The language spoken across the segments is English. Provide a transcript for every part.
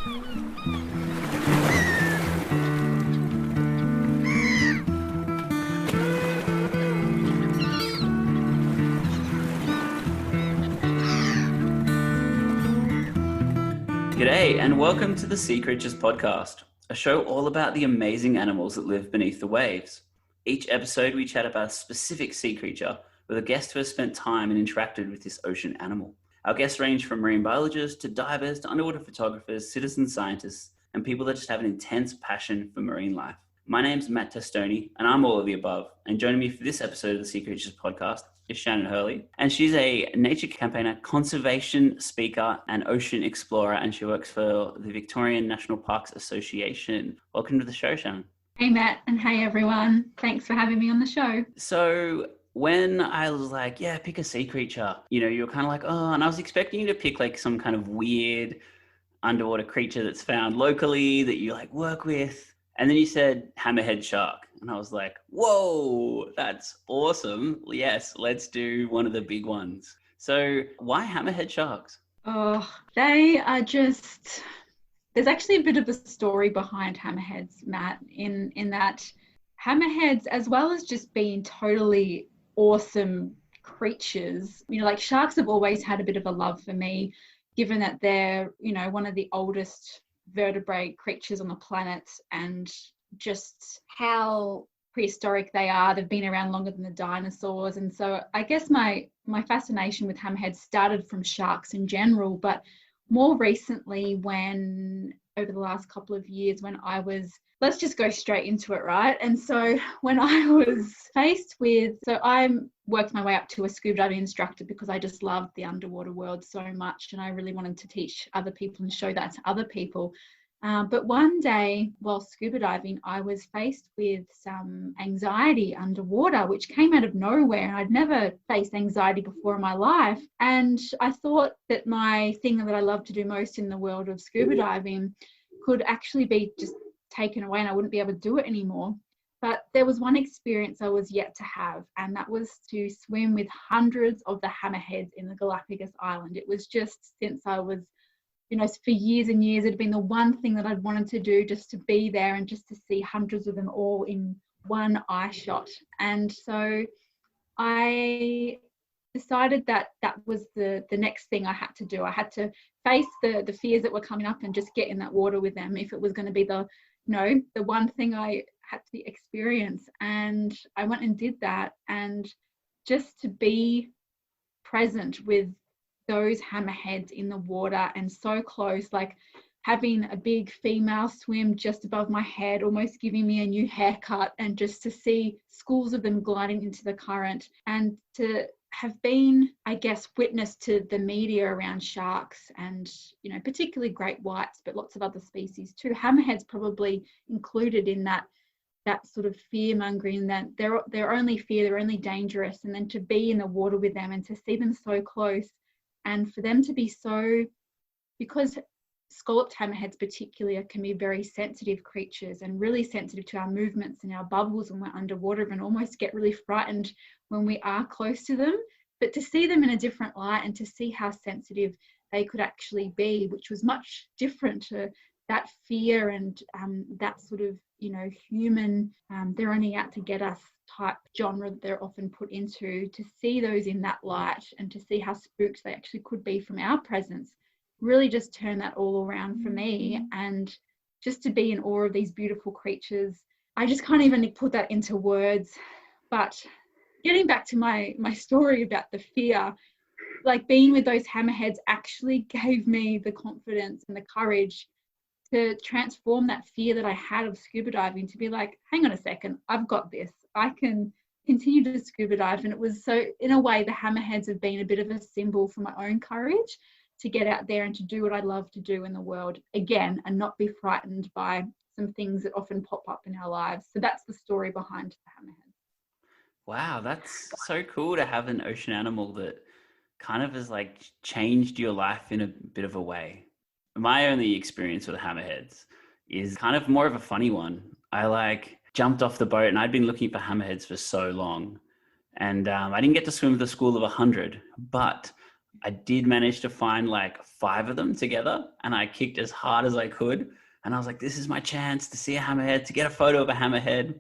G'day and welcome to the Sea Creatures podcast, a show all about the amazing animals that live beneath the waves. Each episode we chat about a specific sea creature with a guest who has spent time and interacted with this ocean animal. Our guests range from marine biologists to divers to underwater photographers, citizen scientists, and people that just have an intense passion for marine life. My name's Matt Testoni and I'm all of the above. And joining me for this episode of the Sea Creatures podcast is Shannon Hurley, and she's a nature campaigner, conservation speaker, and ocean explorer, and she works for the Victorian National Parks Association. Welcome to the show, Shannon. Hey, Matt, and hey, everyone. Thanks for having me on the show. So when I was like, yeah, pick a sea creature, you were kind of like, oh, and I was expecting you to pick like some kind of weird underwater creature that's found locally that you like work with. And then you said hammerhead shark. And I was like, whoa, that's awesome. Yes, let's do one of the big ones. So why hammerhead sharks? Oh, they are just... There's actually a bit of a story behind hammerheads, Matt, in that hammerheads, as well as just being totally awesome creatures, like sharks have always had a bit of a love for me, given that they're, one of the oldest vertebrate creatures on the planet, and just how prehistoric they are. They've been around longer than the dinosaurs. And so I guess my fascination with hammerheads started from sharks in general, but more recently when over the last couple of years when I was, let's just go straight into it, right? And so when I was faced with, so I worked my way up to a scuba diving instructor because I just loved the underwater world so much and I really wanted to teach other people and show that to other people. But one day while scuba diving, I was faced with some anxiety underwater, which came out of nowhere. And I'd never faced anxiety before in my life. And I thought that my thing that I love to do most in the world of scuba diving could actually be just taken away and I wouldn't be able to do it anymore. But there was one experience I was yet to have, and that was to swim with hundreds of the hammerheads in the Galapagos Island. It was just since I was, for years and years, it had been the one thing that I'd wanted to do, just to be there and just to see hundreds of them all in one eye shot. And so I decided that that was the next thing I had to do. I had to face the fears that were coming up and just get in that water with them if it was going to be the one thing I had to experience. And I went and did that, and just to be present with those hammerheads in the water and so close, like having a big female swim just above my head, almost giving me a new haircut, and just to see schools of them gliding into the current, and to have been, I guess, witness to the media around sharks and, particularly great whites, but lots of other species too. Hammerheads probably included in that sort of fear mongering, that they're only fear, they're only dangerous. And then to be in the water with them and to see them so close, and for them to be so, because scalloped hammerheads particularly can be very sensitive creatures and really sensitive to our movements and our bubbles when we're underwater, and almost get really frightened when we are close to them. But to see them in a different light and to see how sensitive they could actually be, which was much different to that fear and that sort of, human, they're only out to get us type genre that they're often put into, to see those in that light and to see how spooked they actually could be from our presence, really just turn that all around for me. And just to be in awe of these beautiful creatures, I just can't even put that into words. But getting back to my story about the fear, like being with those hammerheads actually gave me the confidence and the courage to transform that fear that I had of scuba diving to be like, hang on a second, I've got this. I can continue to scuba dive. And it was so, in a way, the hammerheads have been a bit of a symbol for my own courage to get out there and to do what I love to do in the world again, and not be frightened by some things that often pop up in our lives. So that's the story behind the hammerhead. Wow, that's so cool to have an ocean animal that kind of has like changed your life in a bit of a way. My only experience with hammerheads is kind of more of a funny one. I jumped off the boat and I'd been looking for hammerheads for so long. And I didn't get to swim with a school of 100, but I did manage to find like 5 of them together, and I kicked as hard as I could. And I was like, this is my chance to see a hammerhead, to get a photo of a hammerhead.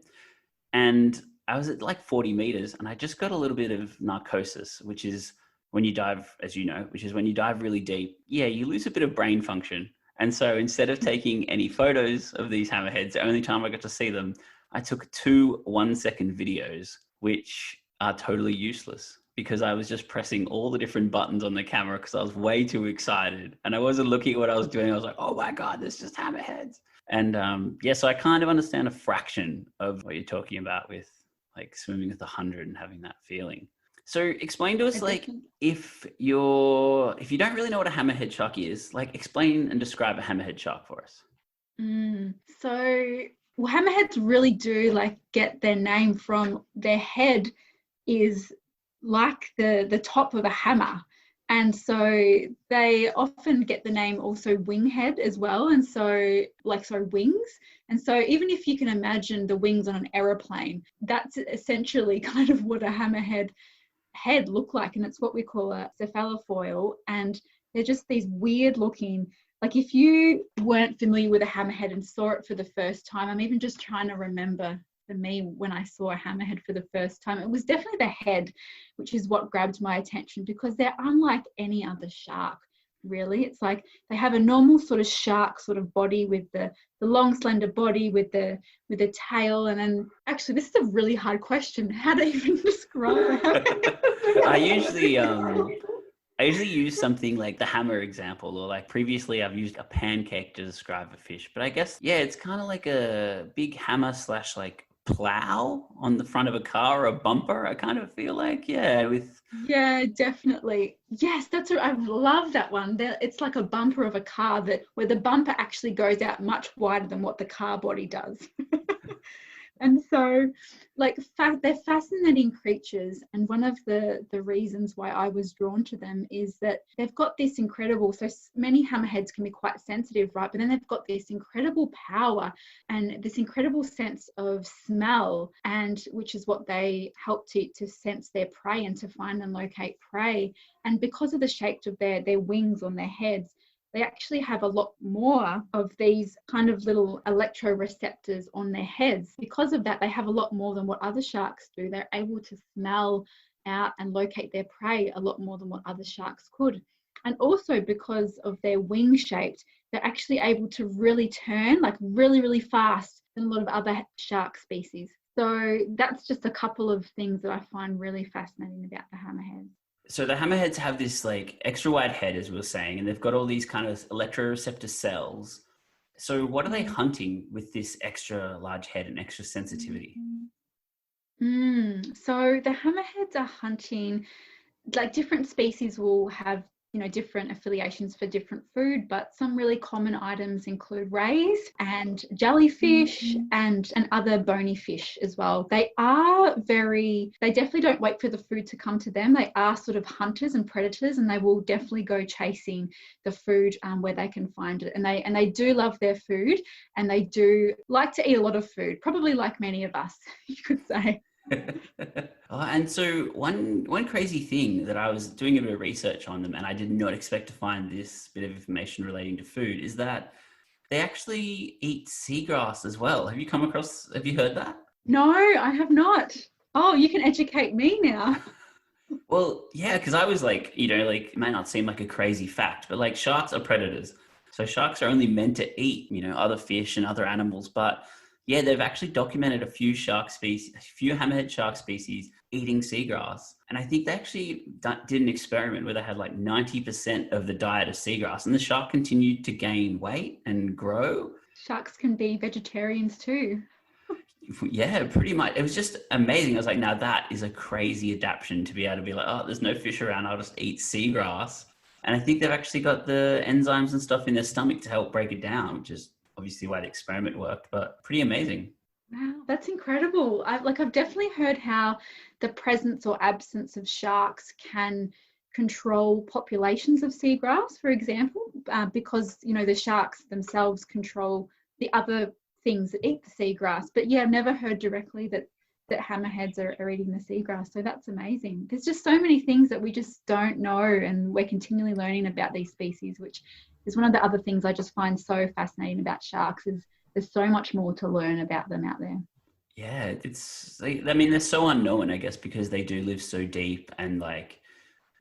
And I was at like 40 meters, and I just got a little bit of narcosis, which is when you dive, as you know, which is when you dive really deep. Yeah, you lose a bit of brain function. And so instead of taking any photos of these hammerheads, the only time I got to see them, I took 2 1-second videos, which are totally useless because I was just pressing all the different buttons on the camera because I was way too excited. And I wasn't looking at what I was doing. I was like, oh my God, there's just hammerheads. And yeah, so I kind of understand a fraction of what you're talking about with like swimming with 100 and having that feeling. So explain to us, like, if you don't really know what a hammerhead shark is, like explain and describe a hammerhead shark for us. So hammerheads really do like get their name from their head is like the top of a hammer. And so they often get the name also winghead as well. And so wings. And so even if you can imagine the wings on an aeroplane, that's essentially kind of what a hammerhead head look like. And it's what we call a cephalofoil. And they're just these weird looking, like if you weren't familiar with a hammerhead and saw it for the first time, I'm even just trying to remember for me when I saw a hammerhead for the first time, it was definitely the head, which is what grabbed my attention because they're unlike any other shark, really. It's like they have a normal sort of shark sort of body with the long slender body with the tail. And then actually this is a really hard question, how to even describe a hammerhead. I usually use something like the hammer example, or like previously I've used a pancake to describe a fish. But I guess, yeah, it's kind of like a big hammer / like plow on the front of a car or a bumper, I kind of feel like. Yeah, definitely. Yes, I love that one. It's like a bumper of a car where the bumper actually goes out much wider than what the car body does. And so they're fascinating creatures. And one of the reasons why I was drawn to them is that they've got this incredible, so many hammerheads can be quite sensitive, right? But then they've got this incredible power and this incredible sense of smell, and which is what they help to sense their prey and to find and locate prey. And because of the shape of their wings on their heads, they actually have a lot more of these kind of little electroreceptors on their heads. Because of that, they have a lot more than what other sharks do. They're able to smell out and locate their prey a lot more than what other sharks could. And also because of their wing shaped, they're actually able to really turn like really, really fast than a lot of other shark species. So that's just a couple of things that I find really fascinating about the hammerheads. So the hammerheads have this like extra wide head, as we were saying, and they've got all these kind of electroreceptor cells. So what are they hunting with this extra large head and extra sensitivity? So the hammerheads are hunting, like different species will have different affiliations for different food, but some really common items include rays and jellyfish and other bony fish as well. They definitely don't wait for the food to come to them. They are sort of hunters and predators, and they will definitely go chasing the food where they can find it. And they do love their food, and they do like to eat a lot of food, probably like many of us, you could say. And so one crazy thing that I was doing a bit of research on them, and I did not expect to find this bit of information relating to food, is that they actually eat seagrass as well. Have you heard that? No, I have not. Oh, you can educate me now. Well, yeah, because I was like, it may not seem like a crazy fact, but like sharks are predators. So sharks are only meant to eat, other fish and other animals, but yeah, they've actually documented a few hammerhead shark species eating seagrass. And I think they actually did an experiment where they had like 90% of the diet of seagrass, and the shark continued to gain weight and grow. Sharks can be vegetarians too. Yeah, pretty much. It was just amazing. I was like, now that is a crazy adaptation to be able to be like, oh, there's no fish around, I'll just eat seagrass. And I think they've actually got the enzymes and stuff in their stomach to help break it down, which is obviously why the experiment worked, but pretty amazing. Wow, that's incredible. I've definitely heard how the presence or absence of sharks can control populations of seagrass, for example, because the sharks themselves control the other things that eat the seagrass. But yeah, I've never heard directly that that hammerheads are eating the seagrass. So that's amazing. There's just so many things that we just don't know, and we're continually learning about these species, which is one of the other things I just find so fascinating about sharks, is there's so much more to learn about them out there. Yeah, I mean, they're so unknown, I guess, because they do live so deep and like,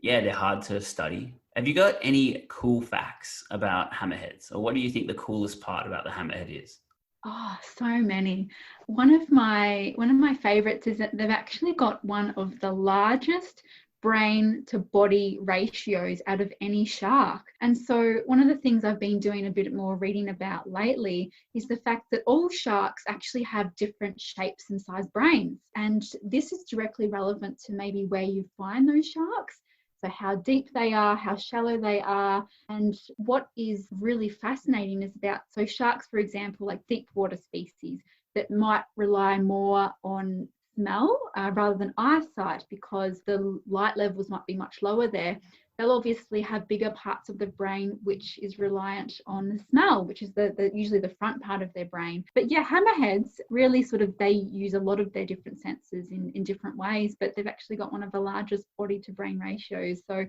yeah, they're hard to study. Have you got any cool facts about hammerheads, or what do you think the coolest part about the hammerhead is? Oh, so many. One of my favorites is that they've actually got one of the largest brain to body ratios out of any shark. And so one of the things I've been doing a bit more reading about lately is the fact that all sharks actually have different shapes and size brains. And this is directly relevant to maybe where you find those sharks. So how deep they are, how shallow they are. And what is really fascinating is about, so sharks, for example, like deep water species that might rely more on smell rather than eyesight, because the light levels might be much lower there. They'll obviously have bigger parts of the brain which is reliant on the smell, which is usually the front part of their brain. But yeah, hammerheads really sort of, they use a lot of their different senses in different ways, but they've actually got one of the largest body to brain ratios. So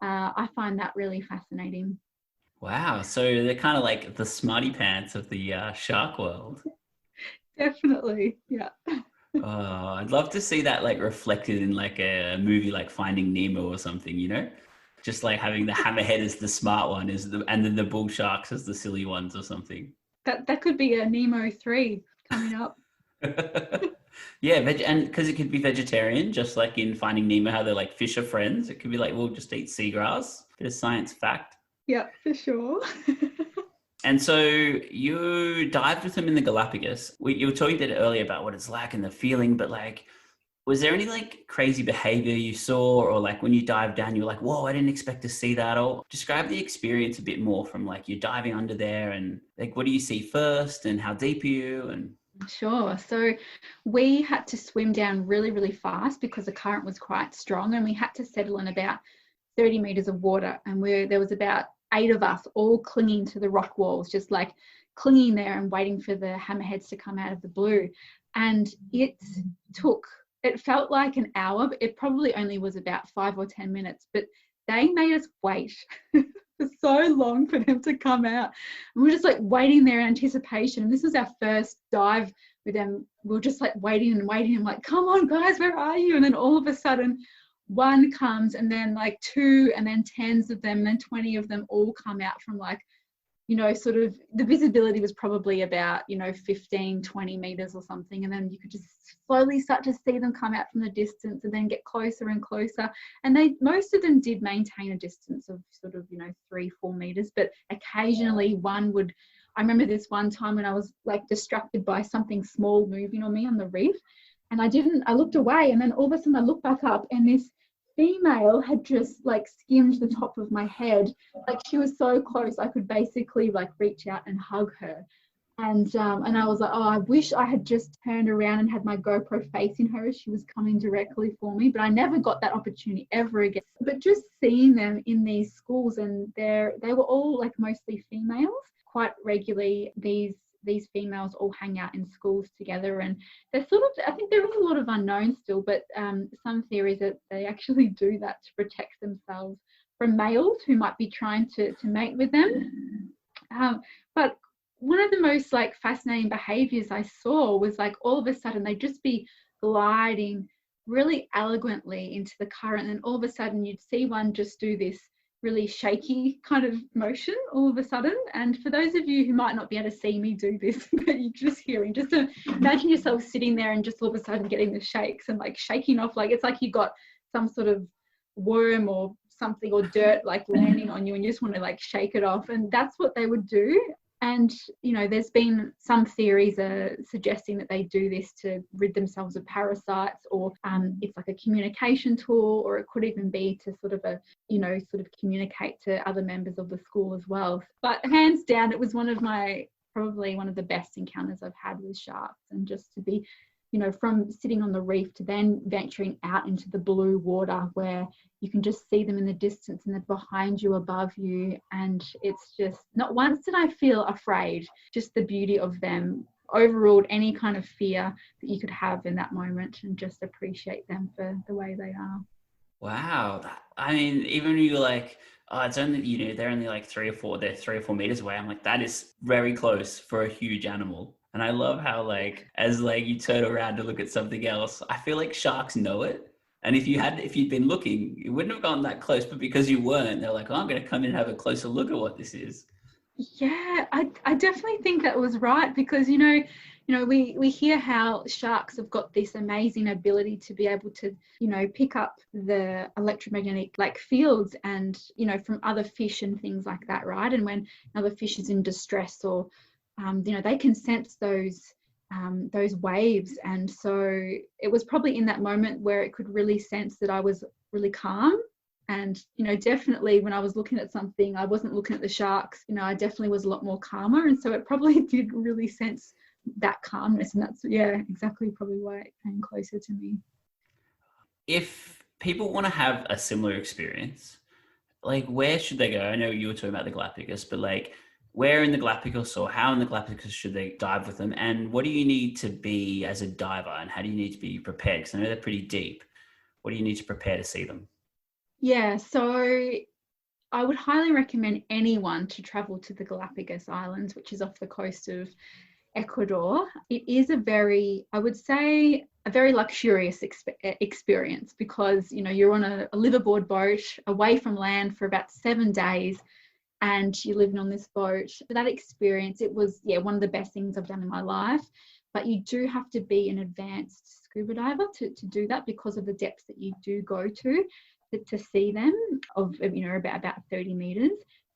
I find that really fascinating. Wow, so they're kind of like the smarty pants of the shark world. Definitely, yeah. Oh, I'd love to see that like reflected in like a movie like Finding Nemo or something, you know? Just like having the hammerhead as the smart one and then the bull sharks as the silly ones or something. That could be a Nemo 3 coming up. Yeah, and because it could be vegetarian, just like in Finding Nemo, how they're like fish are friends. It could be like, we'll just eat seagrass. Bit of science fact. Yeah, for sure. And so you dived with them in the Galapagos. You were talking a bit earlier about what it's like and the feeling, but like, was there any like crazy behavior you saw, or like when you dived down, you were like, whoa, I didn't expect to see that? Or describe the experience a bit more from like you're diving under there and like, what do you see first and how deep are you? And Sure. So we had to swim down really, really fast because the current was quite strong, and we had to settle in about 30 meters of water. And there was about 8 of us all clinging to the rock walls, just like clinging there and waiting for the hammerheads to come out of the blue. And it felt like an hour, but it probably only was about 5 or 10 minutes. But they made us wait for so long for them to come out. And we were just like waiting there in anticipation. And this was our first dive with them. We were just like waiting and waiting. I'm like, come on, guys, where are you? And then all of a sudden, one comes, and then like 2, and then 10s of them, and then 20 of them all come out from like, sort of the visibility was probably about, 15, 20 meters or something. And then you could just slowly start to see them come out from the distance and then get closer and closer. And most of them did maintain a distance of sort of, 3, 4 meters, but occasionally one would, I remember this one time when I was like distracted by something small moving on me on the reef. And I looked away, and then all of a sudden I looked back up, and this female had just like skimmed the top of my head. Like she was so close, I could basically like reach out and hug her. And I was like, oh, I wish I had just turned around and had my GoPro facing her as she was coming directly for me. But I never got that opportunity ever again. But just seeing them in these schools, and they were all like mostly females. Quite regularly, these females all hang out in schools together, and they're sort of, I think there is a lot of unknown still, but some theories that they actually do that to protect themselves from males who might be trying to mate with them. But one of the most like fascinating behaviors I saw was like all of a sudden they'd just be gliding really elegantly into the current, and all of a sudden you'd see one just do this really shaky kind of motion all of a sudden. And for those of you who might not be able to see me do this, but you're just hearing, just to imagine yourself sitting there and just all of a sudden getting the shakes and like shaking off, like it's like you got some sort of worm or something or dirt like landing on you, and you just want to like shake it off. And that's what they would do. And, there's been some theories suggesting that they do this to rid themselves of parasites, or it's like a communication tool, or it could even be to sort of communicate to other members of the school as well. But hands down, it was probably one of the best encounters I've had with sharks. And just to be, from sitting on the reef to then venturing out into the blue water where you can just see them in the distance and they're behind you, above you. And it's just, not once did I feel afraid, just the beauty of them overruled any kind of fear that you could have in that moment, and just appreciate them for the way they are. Wow. I mean, even when you're like, oh, it's only, they're only like they're 3 or 4 meters away. I'm like, that is very close for a huge animal. And I love how like, as like you turn around to look at something else, I feel like sharks know it. And if you'd been looking, you wouldn't have gone that close, but because you weren't, they're like, oh, I'm going to come in and have a closer look at what this is. Yeah, I definitely think that was right, because we hear how sharks have got this amazing ability to be able to pick up the electromagnetic like fields and from other fish and things like that, right? And when another fish is in distress, or they can sense those waves. And so it was probably in that moment where it could really sense that I was really calm. And definitely when I was looking at something, I wasn't looking at the sharks. I definitely was a lot more calmer, and so it probably did really sense that calmness. And that's exactly probably why it came closer to me. If people want to have a similar experience, like where should they go? I know you were talking about the Galapagos, but like where in the Galapagos or how in the Galapagos should they dive with them? And what do you need to be as a diver, and how do you need to be prepared? Because I know they're pretty deep. What do you need to prepare to see them? Yeah, so I would highly recommend anyone to travel to the Galapagos Islands, which is off the coast of Ecuador. It is I would say, a very luxurious experience, because you're on a liveaboard boat away from land for about 7 days, and you're living on this boat. For that experience, it was one of the best things I've done in my life. But you do have to be an advanced scuba diver to do that, because of the depths that you do go to see them, of about 30 meters.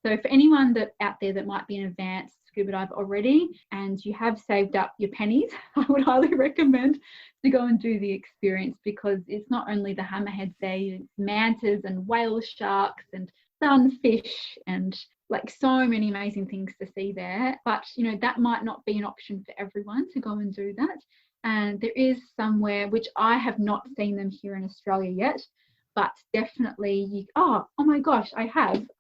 So for anyone that out there that might be an advanced scuba diver already, and you have saved up your pennies, I would highly recommend to go and do the experience, because it's not only the hammerheads there, it's mantas and whale sharks and sunfish and like so many amazing things to see there. But that might not be an option for everyone to go and do that. And there is somewhere, which I have not seen them here in Australia yet, but definitely oh my gosh, I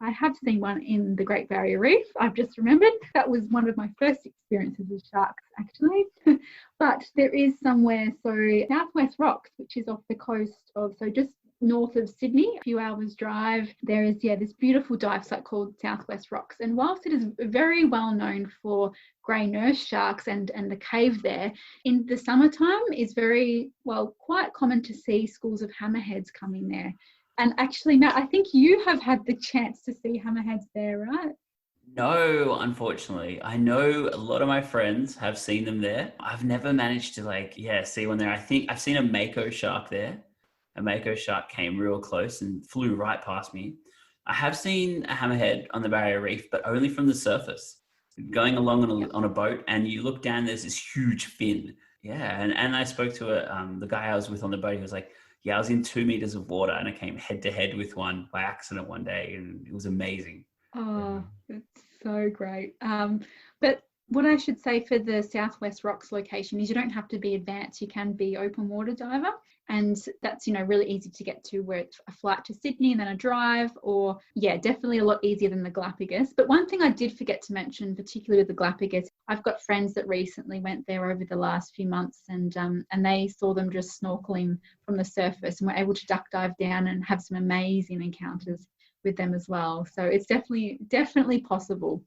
have seen one in the Great Barrier Reef. I've just remembered that was one of my first experiences with sharks, actually. But there is somewhere, so Southwest Rocks, which is off the coast of, so just north of Sydney, a few hours drive, there is this beautiful dive site called Southwest Rocks. And whilst it is very well known for grey nurse sharks and the cave there, in the summertime is quite common to see schools of hammerheads coming there. And actually, Matt, I think you have had the chance to see hammerheads there, right? No, unfortunately. I know a lot of my friends have seen them there. I've never managed to see one there. I think I've seen a mako shark there. A mako shark came real close and flew right past me. I have seen a hammerhead on the Barrier Reef, but only from the surface. Going along on a boat, and you look down, there's this huge fin. Yeah, and I spoke to the guy I was with on the boat. He was like, yeah, I was in 2 meters of water, and I came head to head with one by accident one day, and it was amazing. Oh, that's so great. But what I should say for the Southwest Rocks location is you don't have to be advanced. You can be open water diver, and that's really easy to get to, where it's a flight to Sydney and then a drive, or definitely a lot easier than the Galapagos. But one thing I did forget to mention, particularly with the Galapagos, I've got friends that recently went there over the last few months, and they saw them just snorkeling from the surface, and were able to duck dive down and have some amazing encounters with them as well. So it's definitely possible.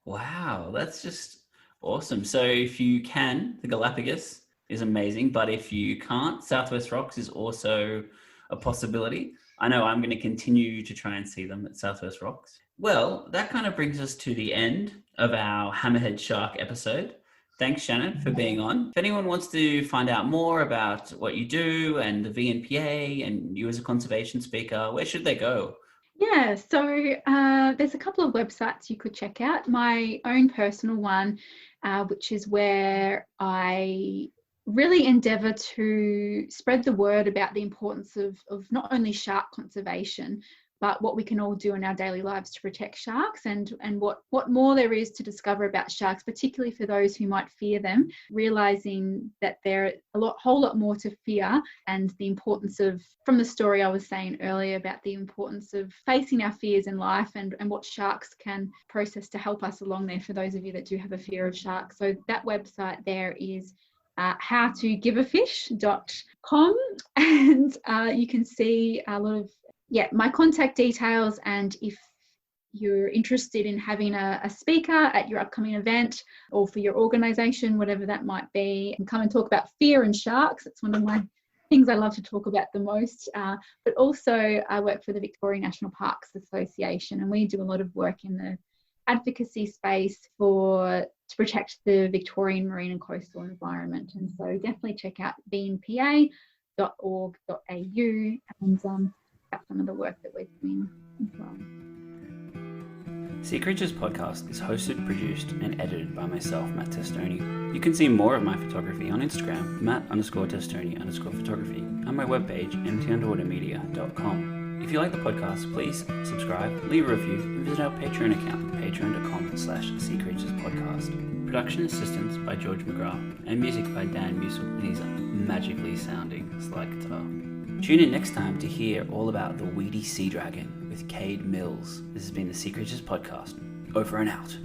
Wow, that's just awesome. So if you can, the Galapagos is amazing, but if you can't, Southwest Rocks is also a possibility. I know I'm going to continue to try and see them at Southwest Rocks. Well, that kind of brings us to the end of our Hammerhead Shark episode. Thanks, Shannon, for being on. If anyone wants to find out more about what you do and the VNPA and you as a conservation speaker, where should they go? Yeah, so there's a couple of websites you could check out. My own personal one, which is where I really endeavour to spread the word about the importance of not only shark conservation, but what we can all do in our daily lives to protect sharks, and what more there is to discover about sharks, particularly for those who might fear them, realizing that there are whole lot more to fear, and the importance of, from the story I was saying earlier about the importance of facing our fears in life, and what sharks can process to help us along there for those of you that do have a fear of sharks. So that website there is howtogiveafish.com, and you can see a lot of my contact details, and if you're interested in having a speaker at your upcoming event or for your organization, whatever that might be, and come and talk about fear and sharks. It's one of my things I love to talk about the most. But also I work for the Victorian National Parks Association, and we do a lot of work in the advocacy space to protect the Victorian marine and coastal environment. And so definitely check out bnpa.org.au, and that's some of the work that we're doing as well. Sea Creatures Podcast is hosted, produced, and edited by myself, Matt Testoni. You can see more of my photography on Instagram, Matt_Testoni_photography, and my webpage, mtunderwatermedia.com. If you like the podcast, please subscribe, leave a review, and visit our Patreon account, patreon.com/seacreaturespodcast. Production assistance by George McGrath, and music by Dan Musil and his magically sounding slide guitar. Tune in next time to hear all about the weedy sea dragon with Cade Mills. This has been the Sea Creatures Podcast. Over and out.